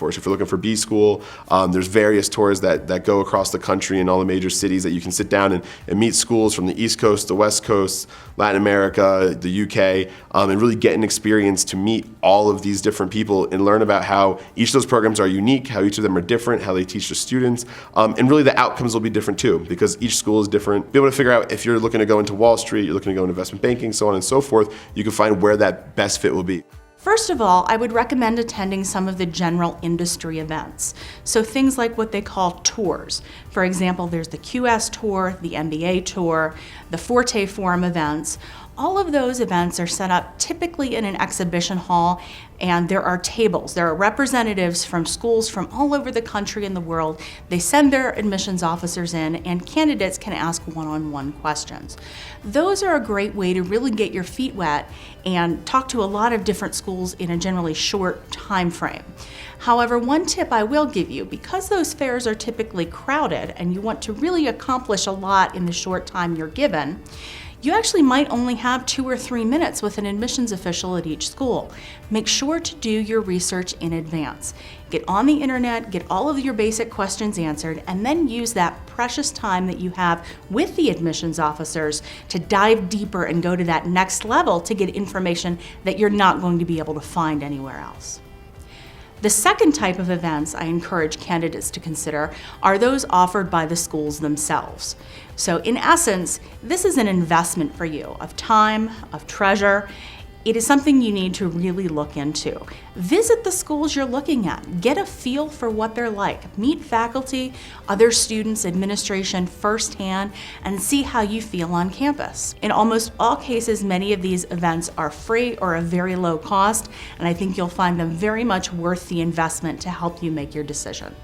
for. So if you're looking for B school, there's various tours that go across the country in all the major cities that you can sit down and meet schools from the East Coast, the West Coast, Latin America, the UK, and really get an experience to meet all of these different people and learn about how each of those programs are unique, how each of them are different, how they teach the students, and really the outcomes will be different too, because each school is different. Be able to figure out if you're looking to go into Wall Street, you're looking to go into investment banking, so on and so forth, you can find where that best fit will be. First of all, I would recommend attending some of the general industry events. So things like what they call tours. For example, there's the QS tour, the MBA tour, the Forte Forum events. All of those events are set up typically in an exhibition hall, and there are tables. There are representatives from schools from all over the country and the world. They send their admissions officers in, and candidates can ask one-on-one questions. Those are a great way to really get your feet wet and talk to a lot of different schools in a generally short time frame. However, one tip I will give you, because those fairs are typically crowded and you want to really accomplish a lot in the short time you're given, you actually might only have 2 or 3 minutes with an admissions official at each school. Make sure to do your research in advance. Get on the internet, get all of your basic questions answered, and then use that precious time that you have with the admissions officers to dive deeper and go to that next level to get information that you're not going to be able to find anywhere else. The second type of events I encourage candidates to consider are those offered by the schools themselves. So in essence, this is an investment for you of time, of treasure. It is something you need to really look into. Visit the schools you're looking at. Get a feel for what they're like. Meet faculty, other students, administration firsthand, and see how you feel on campus. In almost all cases, many of these events are free or a very low cost, and I think you'll find them very much worth the investment to help you make your decision.